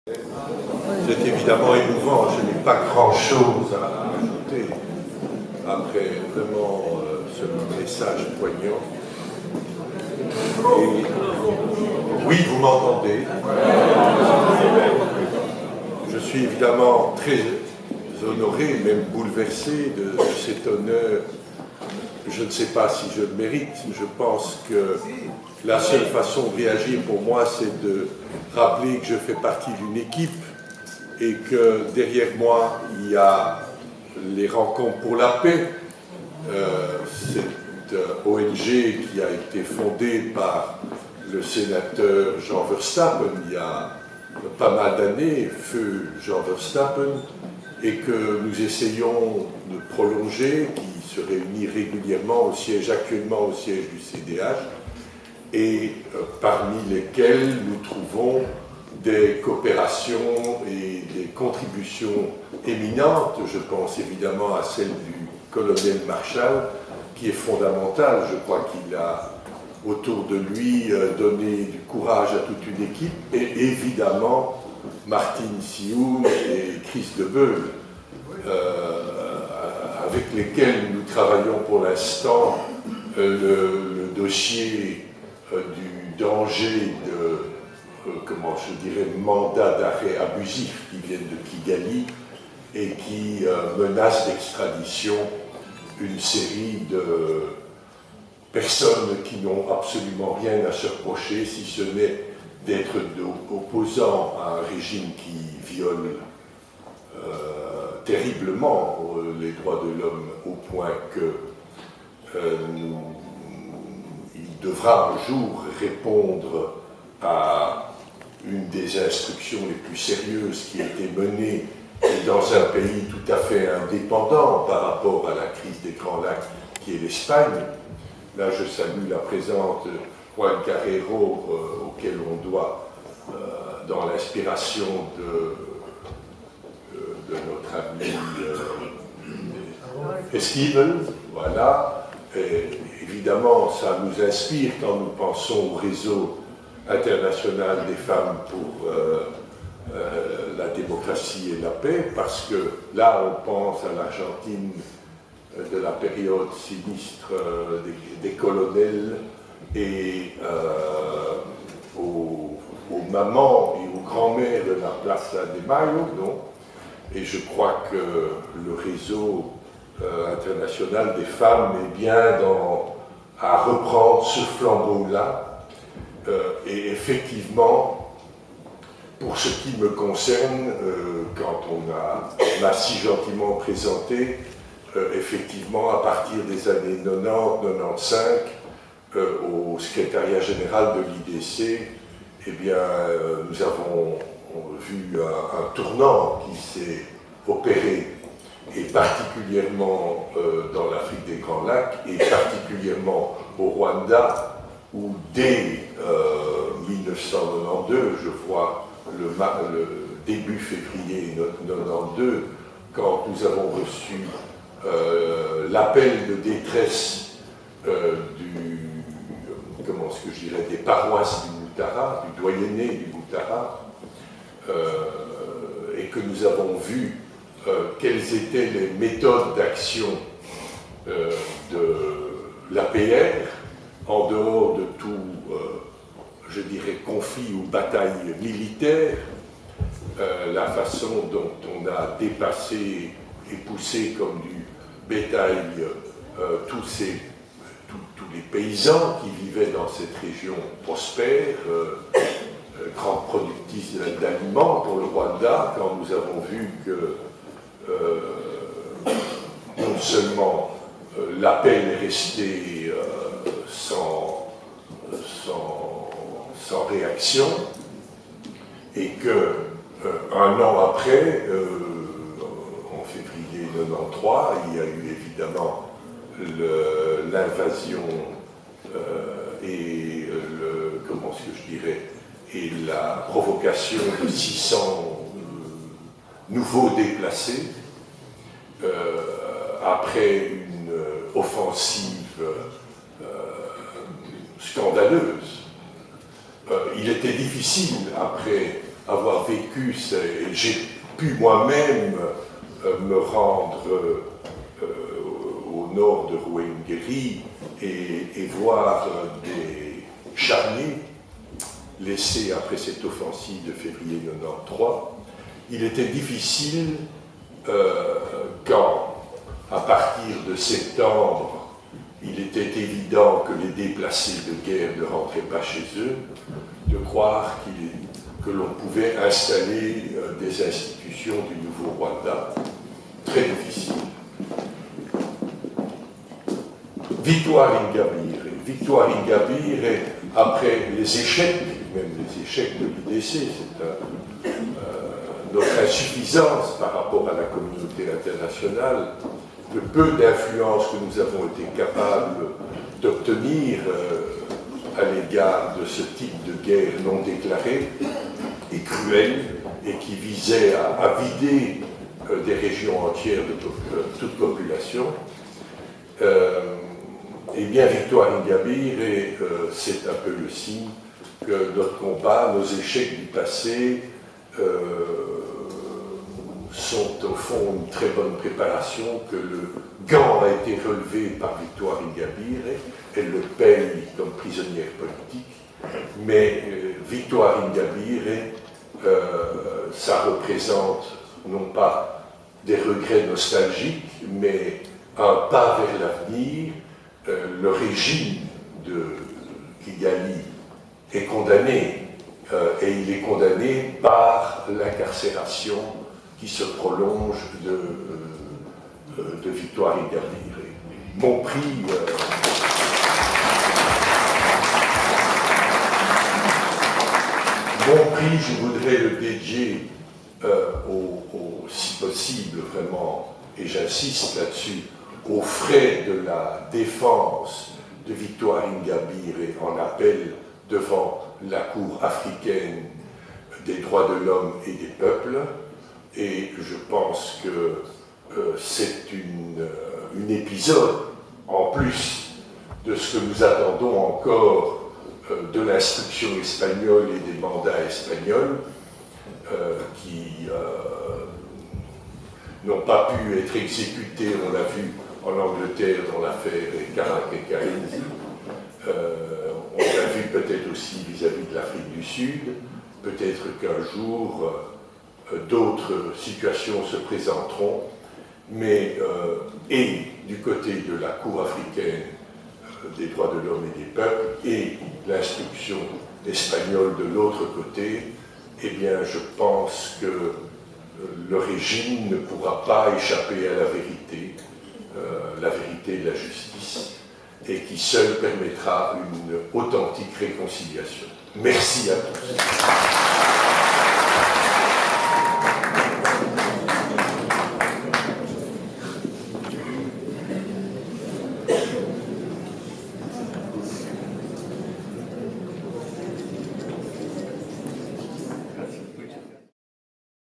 C'est évidemment émouvant, je n'ai pas grand-chose à ajouter après vraiment ce message poignant. Et oui, vous m'entendez. Je suis évidemment très honoré, même bouleversé de cet honneur. Je ne sais pas si je le mérite. Je pense que la seule façon de réagir pour moi, c'est de rappeler que je fais partie d'une équipe et que derrière moi, il y a les Rencontres pour la paix, cette ONG qui a été fondée par le sénateur Jean Verstappen il y a pas mal d'années, feu Jean Verstappen, et que nous essayons de prolonger, qui se réunit régulièrement au siège, actuellement au siège du CDH, et parmi lesquels nous trouvons des coopérations et des contributions éminentes. Je pense évidemment à celle du colonel Marshall, qui est fondamentale. Je crois qu'il a autour de lui donné du courage à toute une équipe, et évidemment Martine Sioun et Chris Debeul, avec lesquels nous travaillons pour l'instant le dossier du danger de, comment je dirais, mandat d'arrêt abusif qui viennent de Kigali et qui menacent d'extradition une série de personnes qui n'ont absolument rien à se reprocher, si ce n'est d'être opposants à un régime qui viole terriblement les droits de l'homme au point que il devra un jour répondre à une des instructions les plus sérieuses qui a été menée dans un pays tout à fait indépendant par rapport à la crise des Grands Lacs qui est l'Espagne. Là, je salue la présence de Juan Carrero, auquel on doit, dans l'inspiration de notre ami Steven, voilà. Et évidemment, ça nous inspire quand nous pensons au réseau international des femmes pour la démocratie et la paix, parce que là, on pense à l'Argentine de la période sinistre des colonels et aux mamans et aux grands-mères de la Plaza de Mayo, non? Et je crois que le réseau international des femmes est bien à reprendre ce flambeau-là. Et effectivement, pour ce qui me concerne, quand on m'a si gentiment présenté, effectivement, à partir des années 90-95, au secrétariat général de l'IDC, eh bien, nous avons vu un tournant qui s'est opéré, et particulièrement dans l'Afrique des Grands Lacs, et particulièrement au Rwanda, où dès 1992, je vois le début février 1992, quand nous avons reçu l'appel de détresse comment est-ce que je dirais, des paroisses du Moutara, du doyenné du Moutara, et que nous avons vu quelles étaient les méthodes d'action de l'APR, en dehors de tout, je dirais, conflit ou bataille militaire, la façon dont on a dépassé et poussé comme du bétail tous les paysans qui vivaient dans cette région prospère, grande productrice d'aliments pour le Rwanda, quand nous avons vu que non seulement l'appel est resté sans réaction, et que un an après, en février 93, il y a eu évidemment l'invasion et comment est-ce que je dirais, et la provocation de 600 nouveaux déplacés après une offensive scandaleuse. Il était difficile, après avoir vécu, j'ai pu moi-même me rendre au nord de Ruhengeri et voir des charniers laissés après cette offensive de février 93. Il était difficile quand, à partir de septembre, il était évident que les déplacés de guerre ne rentraient pas chez eux, de croire que l'on pouvait installer des institutions du nouveau Rwanda. Très difficile. Victoire Ingabire. Victoire Ingabire, après les échecs, même les échecs de l'IDC, c'est notre insuffisance par rapport à la communauté internationale, le peu d'influence que nous avons été capables d'obtenir à l'égard de ce type de guerre non déclarée et cruelle, et qui visait à vider des régions entières de toute population. Eh bien, Victoire Ingabire, c'est un peu le signe que notre combat, nos échecs du passé, sont au fond une très bonne préparation, que le gant a été relevé par Victoire Ingabire, elle le paye comme prisonnière politique, mais Victoire Ingabire, ça représente non pas des regrets nostalgiques, mais un pas vers l'avenir. Le régime de Kigali est condamné, et il est condamné par l'incarcération qui se prolonge de Victoire Ingabire. Mon prix, je voudrais le dédier si possible, vraiment, et j'insiste là-dessus, aux frais de la défense de Victoire Ingabire en appel devant la Cour africaine des droits de l'homme et des peuples. Et je pense que c'est un épisode, en plus de ce que nous attendons encore de l'instruction espagnole et des mandats espagnols, qui n'ont pas pu être exécutés, on l'a vu en Angleterre dans l'affaire Karak et Karenzi. On l'a vu peut-être aussi vis-à-vis de l'Afrique du Sud. Peut-être qu'un jour, d'autres situations se présenteront, mais et du côté de la Cour africaine des droits de l'homme et des peuples et l'instruction espagnole de l'autre côté, eh bien, je pense que le régime ne pourra pas échapper à la vérité de la justice, et qui seule permettra une authentique réconciliation. Merci à tous.